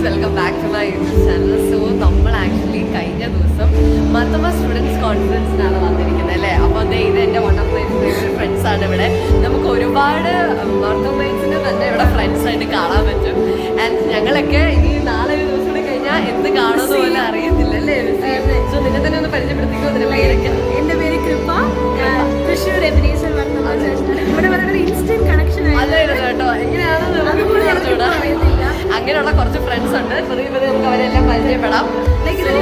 Welcome back to my YouTube channel. So നമ്മൾ actually കഴിഞ്ഞ ദിവസം മർത്തമ സ്റ്റുഡൻസ് കോൺഫറൻസിനാണ് വന്നിരിക്കുന്നത് അല്ലേ. അപ്പോൾ ഇത് എൻ്റെ one of my favourite friends ആണ് ഇവിടെ. നമുക്ക് ഒരുപാട് മർത്തമൈറ്റ്സിന് തന്നെ ഇവിടെ ഫ്രണ്ട്സ് ആയിട്ട് കാണാൻ പറ്റും. ആൻഡ് ഞങ്ങളൊക്കെ ഇനി നാളെ ഒരു ദിവസം കൂടി കഴിഞ്ഞാൽ എന്ത് കാണുമെന്ന് പോലെ അറിയത്തില്ല അല്ലേ. സോ നിന്നെ തന്നെ ഒന്ന് പരിചയപ്പെടുത്തിക്കോ. അതിന്റെ പേരൊക്കെ? എൻ്റെ പേര് കൃപ, തൃശ്ശൂർ എബിനേസർ ഇവിടെ വളരെ ഇൻസ്റ്റന്റ് കണക്ഷൻ അതായിരുന്നു കേട്ടോ. എങ്ങനെയാണ് അങ്ങനെയുള്ള കുറച്ച് ഫ്രണ്ട്സ് ഉണ്ട്. നമുക്ക് അവരെല്ലാം പരിചയപ്പെടാം.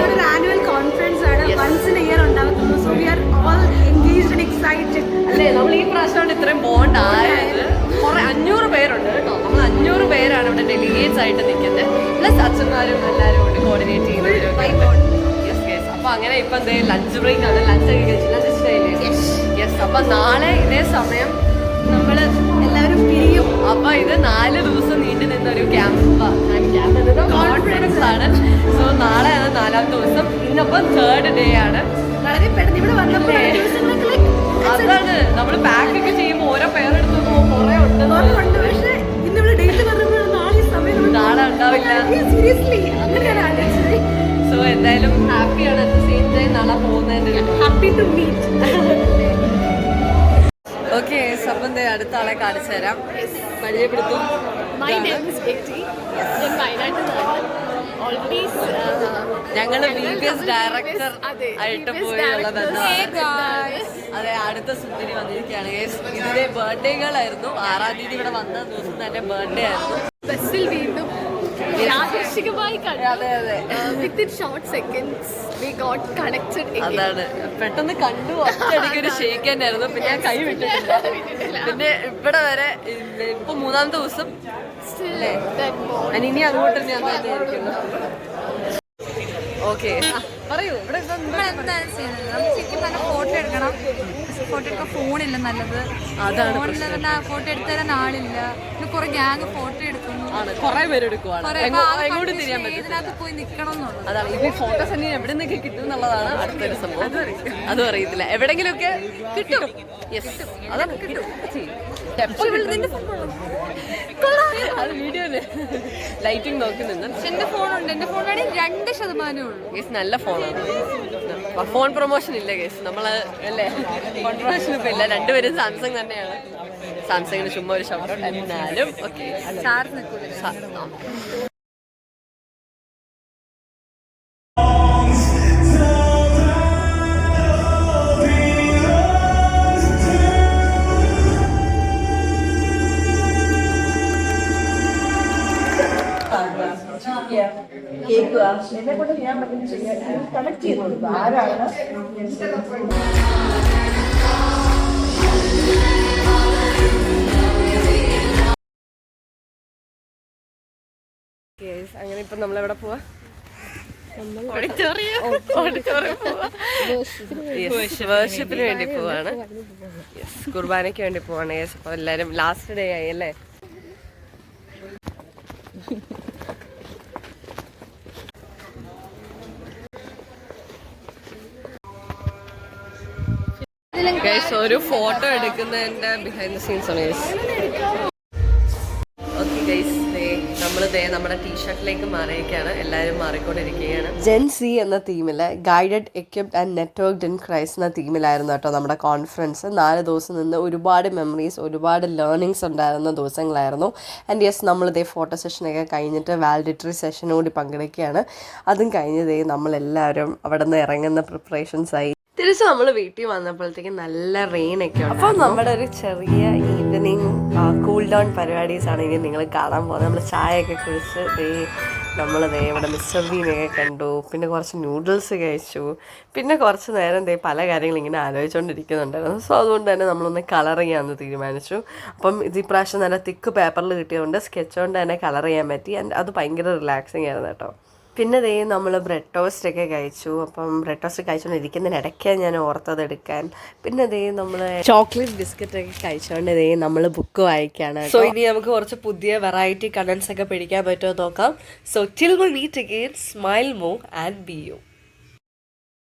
ഒരു ആനുവൽ കോൺഫറൻസ് ആണ്, വൺസ് ഇൻ എ ഇയർ ഉണ്ടാകുന്നത്. So we are all engaged and excited അല്ലേ. നമ്മൾ ഈ പ്രാവശ്യമാണ് ഇത്രയും ബോണ്ട് ആയത്. കുറെ 500 പേരുണ്ട് കേട്ടോ. നമ്മൾ 500 പേരാണ് ഇവിടെ ഡെലിഗേറ്റ്സ് ആയിട്ട് നിൽക്കുന്നത്. പ്ലസ് അച്ഛന്മാരും എല്ലാവരും കൊണ്ട് കോർഡിനേറ്റ് ചെയ്യുന്നവരും. അപ്പൊ അങ്ങനെ ഇപ്പൊ എന്തേ ലഞ്ച് ബ്രേക്ക് ആണ്. Lunch yes. അപ്പൊ നാളെ ഇതേ സമയം നമ്മള് എല്ലാവരും പിരിയും. അപ്പൊ ഇത് 4 ദിവസം നീണ്ടു നിന്നൊരു കോൺഫറൻസ് ആണ്. സോ നാളെ ആണ് 4ാം ദിവസം. ഇന്നിപ്പം 3rd ഡേ ആണ്. വളരെ പെട്ടെന്ന് ഇവിടെ വന്നപ്പോൾ അതാണ് നമ്മൾ പാക്ക് ഒക്കെ ചെയ്യുമ്പോൾ ഓരോ പേരെടുത്ത് കുറെ ഉണ്ട്. പക്ഷേ ഇന്നിവിടെ ഡേറ്റ് പറഞ്ഞപ്പോൾ നാളെ ഉണ്ടാവില്ല. സീരിയസ്ലി അങ്ങനെയാണ്. സോ എന്തായാലും ഹാപ്പിയാണ്. അറ്റ് ദ സെയിം ടൈം നാളെ പോകുന്നതിന് ഹാപ്പി ടു മീറ്റ്. ഓക്കെ. അപ്പം അടുത്ത ആളെ കാണിച്ചു തരാം. പരിചയപ്പെടുത്തും. ഞങ്ങള് VPS ഡയറക്ടർ ആയിട്ട് പോയുള്ള ബന്ധമാണ്. അതെ, അടുത്ത സുന്ദരി വന്നിരിക്കുകയാണ്. ഇതിന്റെ ബർത്ത്ഡേ ഗേളായിരുന്നു. 6ാം തീയതി ഇവിടെ വന്ന ദിവസം തന്നെ ബർത്ത്ഡേ ആയിരുന്നു. ബസ്സിൽ വീണ്ടും അതാണ് പെട്ടെന്ന് കണ്ടു. ഒറ്റയടിക്കൊരു ഷേക്ക് തന്നെ ആയിരുന്നു. പിന്നെ ഞാൻ കൈ വിട്ടിട്ടില്ല. പിന്നെ ഇവിടെ വരെ ഇപ്പൊ 3ാമത്തെ ദിവസം ഇനി അങ്ങോട്ട് ഞാൻ തന്നെ ആയിരിക്കുന്നു. ഓക്കെ, പറയൂ. ഇവിടെ ഫോട്ടോ എടുക്കണം. ഫോട്ടോ എടുക്കാൻ ഫോണില്ല നല്ലത്. അതാണ് ഫോട്ടോ എടുത്തരാൻ ആളില്ല. പിന്നെ കുറെ ഗ്യാങ് ഫോട്ടോ എടുക്കുന്നു. കുറെ പേര് എടുക്കുവാണ്. എങ്ങോട്ടും തിരിയാൻ പറ്റും. ഇതിനകത്ത് പോയി നിക്കണം എന്നുള്ളത്. അതാണ് ഈ ഫോട്ടോസ് തന്നെ എവിടെ നിന്നൊക്കെ കിട്ടും എന്നുള്ളതാണ് അടുത്തൊരു സംഭവം. അതും അറിയത്തില്ല. എവിടെങ്കിലുമൊക്കെ കിട്ടും. യെസ്, അതാണ് കിട്ടും. അത് വീഡിയോയില് ലൈറ്റിംഗ് നോക്കി നിന്ന്. എന്റെ ഫോണുണ്ട്. എന്റെ ഫോണിലാണ് 2% ഉള്ളൂ. കേസ് നല്ല ഫോണാണ്. ഫോൺ പ്രൊമോഷൻ ഇല്ല കേസ്. നമ്മള് അല്ലേ, ഫോൺ പ്രൊമോഷൻ ഇപ്പൊ ഇല്ല. 2പേരും സാംസങ് തന്നെയാണ്. സാംസങ്ങിന് ചുമ്മാ ഒരു ഷൗട്ട് എന്നാലും ഓക്കെ. ചാർജ് നിൽക്കൂല. എന്നെ കൊണ്ട് ഞാൻ പറ്റുന്ന ചെയ്യാൻ കണക്ട് ചെയ്ത് കൊടുക്കും. ആരാണ് അങ്ങനെ ഇപ്പൊ നമ്മളെവിടെ പോവാ? വേർഷിപ്പിന് വേണ്ടി പോവാണ്. യെസ്, കുർബാനയ്ക്ക് വേണ്ടി പോവാണ്. യെസ്. അപ്പൊ എല്ലാരും ലാസ്റ്റ് ഡേ ആയി അല്ലേ. ഒരു ഫോട്ടോ എടുക്കുന്നതിന്റെ ബിഹൈൻഡ് ദ സീൻസ് ആണ്. ഓക്കെ ഗൈസ്, നമ്മുടെ ടീഷർട്ടിലേക്ക് മാറിയിരിക്കുകയാണ്. എല്ലാവരും മാറിക്കൊണ്ടിരിക്കുകയാണ്. ജെൻ സി എന്ന തീമില് guided, equipped and networked in Christ എന്ന തീമിലായിരുന്നു കേട്ടോ നമ്മുടെ കോൺഫറൻസ്. 4 ദിവസം നിന്ന് ഒരുപാട് മെമ്മറീസ്, ഒരുപാട് ലേണിങ്സ് ഉണ്ടായിരുന്ന ദിവസങ്ങളായിരുന്നു. ആൻഡ് യെസ്, നമ്മളിതേ ഫോട്ടോ സെഷനൊക്കെ കഴിഞ്ഞിട്ട് വാലിഡിറ്ററി സെഷനോട് പങ്കെടുക്കുകയാണ്. അതും കഴിഞ്ഞതേ നമ്മളെല്ലാവരും അവിടെ നിന്ന് ഇറങ്ങുന്ന പ്രിപ്പറേഷൻസായി. തിരിച്ച് നമ്മൾ വീട്ടിൽ വന്നപ്പോഴത്തേക്കും നല്ല റെയിനൊക്കെ ഉണ്ട്. അപ്പോൾ നമ്മുടെ ഒരു ചെറിയ ഈവനിങ് കൂൾ ഡൗൺ പരിപാടീസാണ് ഇനി നിങ്ങൾ കാണാൻ പോകുന്നത്. നമ്മൾ ചായയൊക്കെ കുടിച്ച് നമ്മളിതേ ഇവിടെ മിസ്റ്റർ ബീനൊക്കെ കണ്ടു. പിന്നെ കുറച്ച് നൂഡിൽസ് കഴിച്ചു. പിന്നെ കുറച്ച് നേരം പല കാര്യങ്ങളും ഇങ്ങനെ ആലോചിച്ചുകൊണ്ടിരിക്കുന്നുണ്ടായിരുന്നു. സോ അതുകൊണ്ട് തന്നെ നമ്മളൊന്ന് കളർ ചെയ്യാമെന്ന് തീരുമാനിച്ചു. അപ്പം ഇത് ഇപ്രാവശ്യം നല്ല തിക്ക് പേപ്പറിൽ കിട്ടിയതുകൊണ്ട് സ്കെച്ച് കൊണ്ട് തന്നെ കളർ ചെയ്യാൻ പറ്റി. ആൻഡ് അത് ഭയങ്കര റിലാക്സിങ് ആയിരുന്നു കേട്ടോ. പിന്നെ നമ്മൾ ബ്രെഡ് ടോസ്റ്റൊക്കെ കഴിച്ചു. അപ്പം ബ്രെഡ് ടോസ്റ്റ് കഴിച്ചുകൊണ്ടിരിക്കുന്നതിനിടയ്ക്ക് ഞാൻ ഓർത്തത് എടുക്കാൻ. പിന്നെ നമ്മൾ ചോക്ലേറ്റ് ബിസ്ക്കറ്റൊക്കെ കഴിച്ചുകൊണ്ട് നമ്മൾ ബുക്ക് വായിക്കുകയാണ്. സോ ഇനി നമുക്ക് കുറച്ച് പുതിയ വെറൈറ്റി കണ്ടൻസ് ഒക്കെ പിടിക്കാൻ പറ്റുമോ നോക്കാം. So till we meet again, smile move and be U.